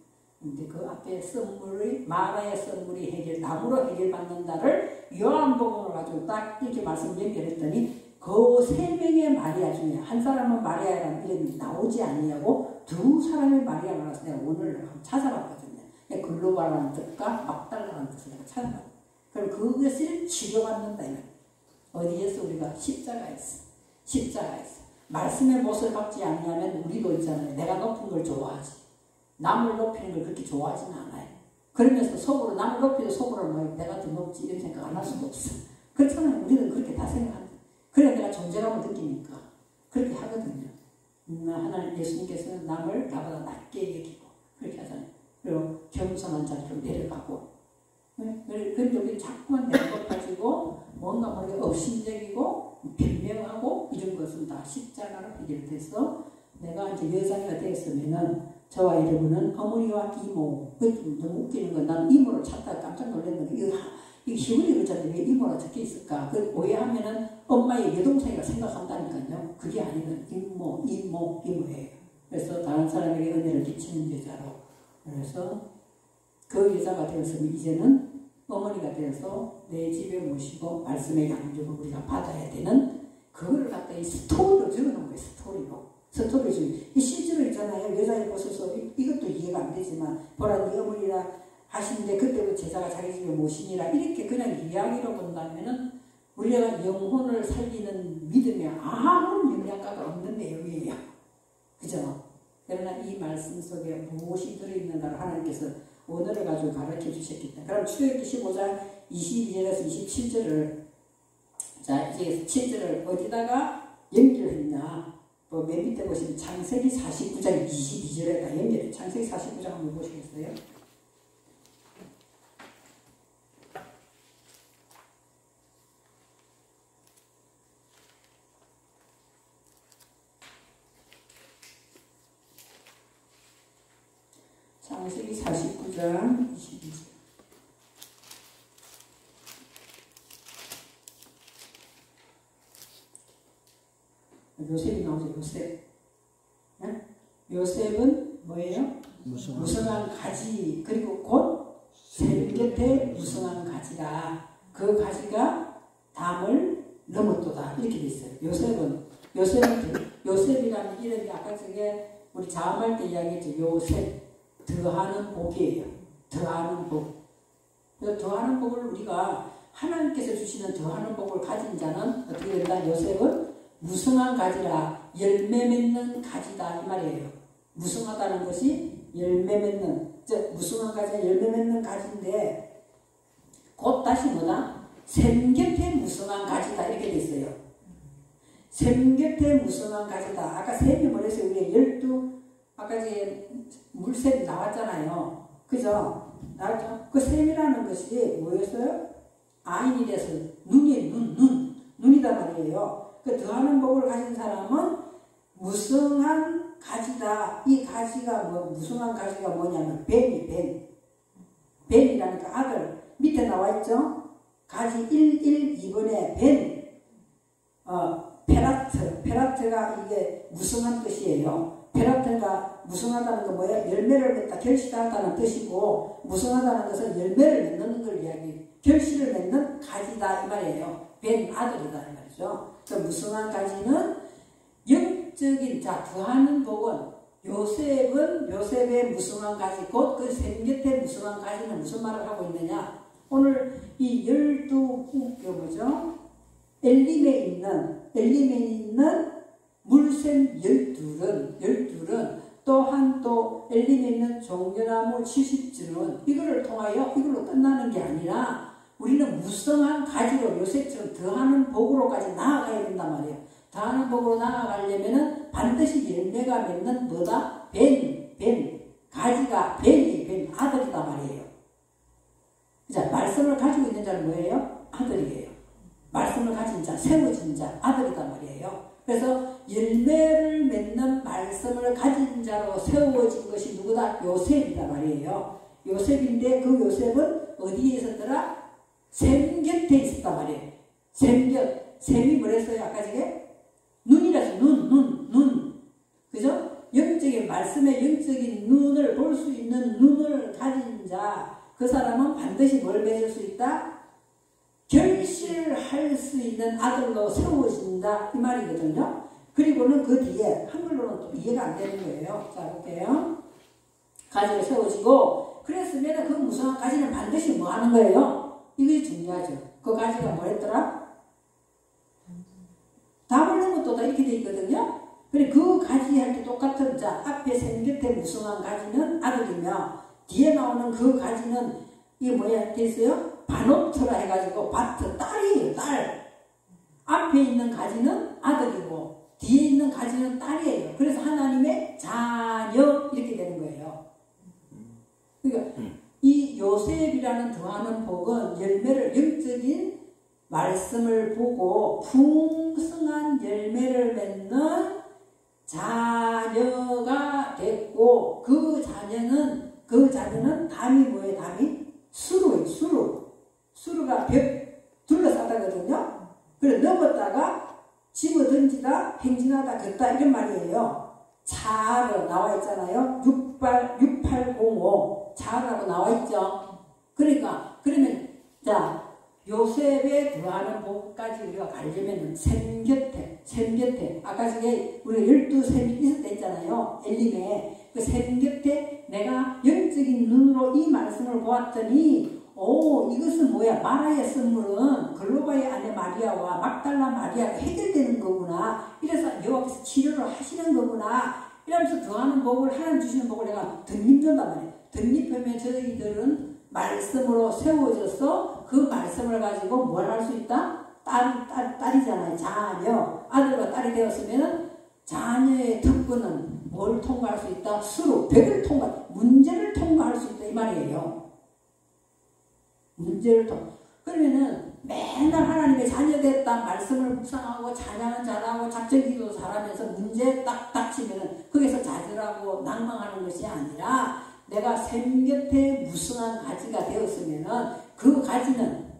근데 그 앞에 선물이 마라의 선물이 나무로 해결받는다를 요한복음을 가지고 딱 이렇게 말씀 연결했더니 그 세 명의 마리아 중에 한 사람은 마리아라는 이름이 나오지 아니냐고 두 사람의 마리아가 나와서 내가 오늘 한번 찾아봤거든요. 글로바라는 뜻과 막달라는 뜻을 내가 찾아봤어요. 그럼 그것을 치료받는다. 어디에서? 우리가 십자가에서. 말씀의 못을 받지 않냐면 우리도 있잖아요. 내가 높은 걸 좋아하지. 남을 높이는 걸 그렇게 좋아하지는 않아요. 그러면서 속으로 남을 높이도 속으로 뭐 내가 더 높지 이런 생각 안 할 수가 없어. 그렇잖아요. 우리는 그렇게 다 생각합니다. 그래 내가 존재감을 느끼니까 그렇게 하거든요. 하나님 예수님께서는 남을 나보다 낮게 여기고 그렇게 하잖아요. 그리고 겸손한 자리로 내려가고 그런데 우리 자꾸만 내 것 가지고 뭔가 모르게 업신적이고 변명하고 이런 것은 다 십자가로 해결돼서 내가 이제 여자가 되었으면은 저와 여러분은 어머니와 이모. 너무 웃기는 건 난 이모를 찾다가 깜짝 놀랐는데 이거 히브리 글자인데 왜 이모가 적혀 있을까? 그 오해하면은 엄마의 여동생이라 생각한다니까요. 그게 아니거든. 이모예요. 그래서 다른 사람에게 은혜를 끼치는 여자로. 그래서 그 여자가 되었으면 이제는 어머니가 되어서 내 집에 모시고 말씀의 양육을 우리가 받아야 되는 그거를 갖다 이 스토리로 적어놓은 거예요. 스토리로 이 실제로 있잖아요. 여자의 곳에서 이것도 이해가 안 되지만 보라 네 어머니라 하시는데 그때부터 제자가 자기 집에 모시니라 이렇게 그냥 이야기로 본다면은 우리가 영혼을 살리는 믿음에 아무런 영향가가 없는 내용이에요. 그죠? 그러나 이 말씀 속에 무엇이 들어있는가를 하나님께서 언어를 가지고 가르쳐 주셨기 때문에. 그럼 출애굽기 15장 22절에서 27절을 자 이제 7절을 어디다가 연결했냐? 맨 밑에 보시면 창세기 49장 22절에다 연결해. 창세기 49장 한번 보시겠어요? 창세기 49장 22절. 요셉이 나오죠. 요셉. 네? 요셉은 뭐예요? 무성한 가지. 그리고 곧 샘곁에 무성한 가지라. 그 가지가 담을 넘었도다. 이렇게 돼 있어요. 요셉이라는 이름이 아까 저게 우리 자음할 때 이야기했죠. 요셉. 더하는 복이에요. 더하는 복. 그래서 더하는 복을 우리가 하나님께서 주시는 더하는 복을 가진 자는 어떻게 된다? 요셉은 무성한 가지라 열매 맺는 가지다 이 말이에요. 무성하다는 것이 열매 맺는, 즉 무성한 가지가 열매 맺는 가지인데 곧 다시 뭐다? 샘 곁에 무성한 가지다 이렇게 돼 있어요. 샘 곁에 무성한 가지다. 아까 샘이 뭐랬어요? 우리 12 아까 이제 물샘이 나왔잖아요. 그죠? 나왔죠? 그 샘이라는 것이 뭐였어요? 아인이 돼서 눈이다 말이에요. 그 더하는 복을 가진 사람은 무성한 가지다. 이 가지가 무성한 가지가 뭐냐면 벤이라니까 아들. 밑에 나와있죠? 가지 2번에 페라트가 이게 무성한 뜻이에요. 페라트가 무성하다는 건 뭐예요? 열매를 맺다, 결실하다는 뜻이고, 무성하다는 것은 열매를 맺는 걸 이야기해요. 결실을 맺는 가지다 이 말이에요. 벤 아들이다 이 말이죠. 그래서 무성한 가지는 영적인 더하는 복은 요셉의 무성한 가지, 곧 그 샘 곁에 무성한 가지는 무슨 말을 하고 있느냐? 오늘 이 12 엘림에 있는 물샘 12은 또한 또 엘림에 있는 종려나무 70주는 이거를 통하여 이걸로 끝나는 게 아니라 우리는 무성한 가지로 요셉처럼 더하는 복으로까지 나아가야 된단 말이에요. 더하는 복으로 나아가려면은 반드시 열매가 맺는 뭐다? 가지가 벤 아들이다 말이에요. 자, 말씀을 가지고 있는 자는 뭐예요? 아들이에요. 말씀을 가진 자, 세워진 자, 아들이다 말이에요. 그래서 열매를 맺는 말씀을 가진 자로 세워진 것이 누구다? 요셉이다 말이에요. 요셉인데 그 요셉은 어디에 있었더라? 샘 곁에 있었단 말이에요. 샘이 뭐랬어요? 아까 저게? 눈이라서 눈. 그죠? 영적인, 말씀의 영적인 눈을 볼 수 있는 눈을 가진 자, 그 사람은 반드시 뭘 맺을 수 있다? 결실할 수 있는 아들로 세워진다 이 말이거든요. 그리고는 그 뒤에 한글로는 또 이해가 안 되는 거예요. 자 볼게요. 가지를 세워지고 그랬으면 그 무성한 가지는 반드시 뭐 하는 거예요? 이게 중요하죠. 그 가지가 뭐랬더라? 답을 넣으면 또 이렇게 돼 있거든요. 그래 그 가지 할 때 똑같은 자 앞에 샘 곁에 무성한 가지는 아들이며 뒤에 나오는 그 가지는 이게 뭐야 됐어요? 바노트라 해가지고 바트 딸이에요. 딸. 앞에 있는 가지는 아들이고 뒤에 있는 가지는 딸이에요. 그래서 하나님의 자녀 이렇게 되는 거예요. 그러니까 이 요셉이라는 더하는 복은 열매를 영적인 말씀을 보고 풍성한 열매를 맺는 자녀가 됐고 그 자녀는 담이 뭐예요? 담이 수루예요. 수루가 벽 둘러싸다거든요. 그래 넘었다가 집어던지다 행진하다 걷다 이런 말이에요. 자로 나와 있잖아요. 6805 자라고 나와 있죠. 그러면 자 요셉에 들어가는 복까지 우리가 가려면은 샘 곁에 아까 저게 우리가 12샘이 있었다 했잖아요. 엘림에 그 샘 곁에 내가 영적인 눈으로 이 말씀을 보았더니 이것은 뭐야? 마라의 선물은 글로바의 아내 마리아와 막달라 마리아가 해결되는 거구나. 이래서 여호와께서 치료를 하시는 거구나. 이러면서 더하는 복을 하나님 주시는 복을 내가 덧입는단 말이에요. 덧입으면 저희들은 말씀으로 세워져서 그 말씀을 가지고 뭘 할 수 있다? 딸이잖아요. 자녀. 아들과 딸이 되었으면 자녀의 특권은 뭘 통과할 수 있다? 벽을 문제를 통과할 수 있다. 이 말이에요. 문제를 그러면은 맨날 하나님의 자녀 됐다 말씀을 묵상하고 찬양은 잘하고 작전기도 잘하면서 문제 딱 닥치면은 거기서 좌절하고 낭망하는 것이 아니라 내가 샘 곁에 무성한 가지가 되었으면은 그 가지는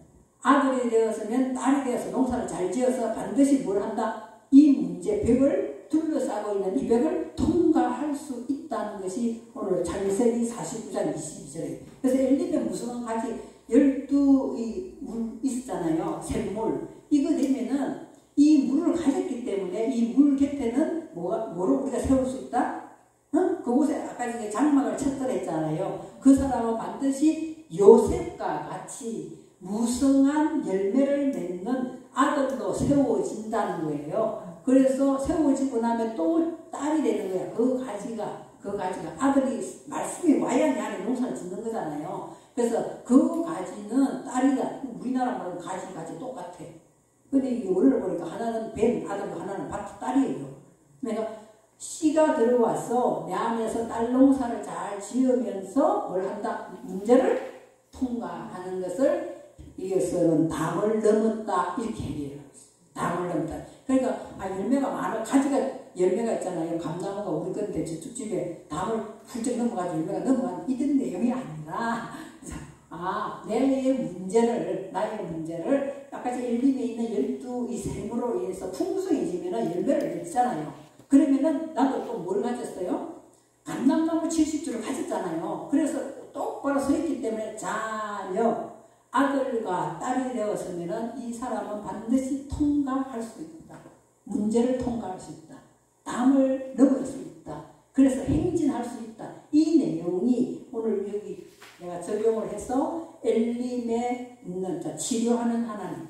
아들이 되었으면 딸이 되어서 농사를 잘 지어서 반드시 뭘 한다? 이 문제 벽을 둘러싸고 있는 이 벽을 통과할 수 있다는 것이 오늘 창세기 49장 22절에 그래서 엘림의 무성한 가지 12이 물 있었잖아요. 샘물. 이거 되면은 이 물을 가졌기 때문에 이 물 곁에는 뭐로 우리가 세울 수 있다? 그곳에 아까 전에 장막을 쳤더라 했잖아요. 그 사람은 반드시 요셉과 같이 무성한 열매를 맺는 아들로 세워진다는 거예요. 그래서 세워지고 나면 또 딸이 되는 거야. 그 가지가 아들이 말씀이 와야 내 안에 농사를 짓는 거잖아요. 그래서 그 가지는 딸이다. 우리나라 말은 가지 똑같아. 근데 이게 원래를 보니까 하나는 뱀 아들고 하나는 밭 딸이에요. 그러니까 씨가 들어와서 내 안에서 딸 농사를 잘 지으면서 뭘 한다? 문제를 통과하는 것을 이것은 담을 넘었다 이렇게 얘기해요. 담을 넘었다. 그러니까 열매가 많아. 가지가 열매가 있잖아요. 감나무가 우리 건데 저쪽 집에 담을 훌쩍 넘어가지고 열매가 넘어간 이런 내용이 아니라 나의 문제를 아까 엘림에 있는 12이 샘으로 인해서 풍성해지면 열매를 맺잖아요. 그러면은 나도 또 뭘 가졌어요? 감람나무 70주를 가졌잖아요. 그래서 똑바로 서 있기 때문에 자녀, 아들과 딸이 되었으면 이 사람은 반드시 통과할 수 있다. 문제를 통과할 수 있다. 담을 넘을 수 있다. 그래서 행진할 수 있다. 이 내용이 오늘 여기 내가 적용을 해서 엘림에 있는 치료하는 하나님.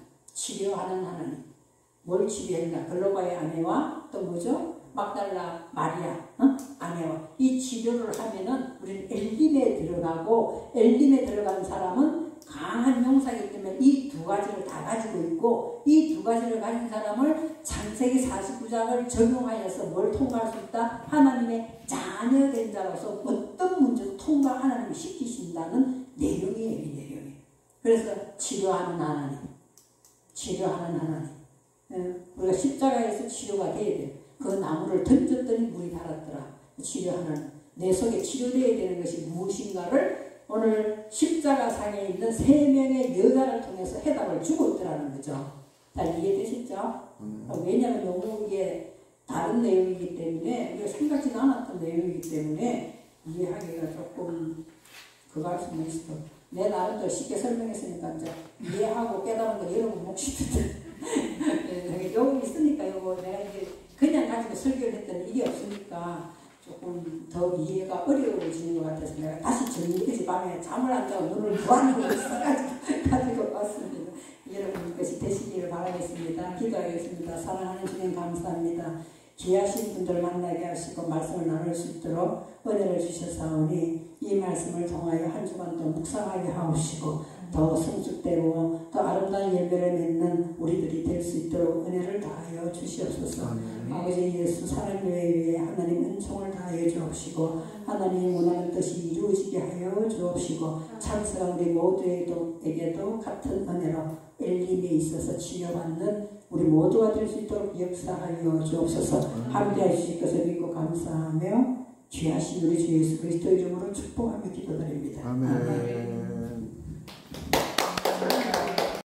뭘 치료했나? 글로바의 아내와 또 뭐죠? 막달라 마리아 아내와 이 치료를 하면은 우리는 엘림에 들어가고 엘림에 들어간 사람은 강한 용사이기 때문에 이 두 가지를 다 가지고 있고 이 두 가지를 가진 사람을 창세기 49장을 적용하여서 뭘 통과할 수 있다? 하나님의 자녀된 자로서 어떤 문제도 통과 하나님이 시키신다는 내용이에요. 이 내용이. 그래서 치료하는 하나님. 우리가 십자가에서 치료가 돼야 돼요. 그 나무를 던졌더니 물이 달았더라. 치료하는 내 속에 치료되어야 되는 것이 무엇인가를 오늘 십자가상에 있는 3명의 여자를 통해서 해답을 주고 있더라는 거죠. 잘 이해되시죠? 왜냐하면 너무 이게 다른 내용이기 때문에 우리가 생각지도 않았던 내용이기 때문에 이해하기가 조금 그거 할 수는 있어. 내 나름대로 쉽게 설명했으니까 이제 이해하고 깨달은 거 여러분 몫이거든. 요거 있으니까 요거 내가 이제 그냥 가지고 설교를 했더니 이게 없으니까 조금 더 이해가 어려워지는 것 같아서 내가 다시 정리해서 밤에 잠을 안 자고 눈을 부하는 걸 가지고 왔습니다. 여러분 것이 되시기를 바라겠습니다. 기도하겠습니다. 사랑하는 주님 감사합니다. 귀하신 분들 만나게 하시고 말씀을 나눌 수 있도록 은혜를 주셔사오니 이 말씀을 통하여 한 주간 또 묵상하게 하옵시고 더 성숙되고 더 아름다운 열매를 맺는 우리들이 될 수 있도록 은혜를 다하여 주시옵소서. 아버지 예수 사랑교회 위에 하나님 은총을 다하여 주옵시고 하나님 원하는 뜻이 이루어지게 하여 주옵시고 찬스가 우리 모두에게도 같은 은혜로 엘림에 있어서 치료받는 우리 모두가 될 수 있도록 역사하여 주옵소서. 함께해 주실 것을 믿고 감사하며 귀하신 우리 주 예수 그리스도 이름으로 축복하며 기도드립니다. 아멘.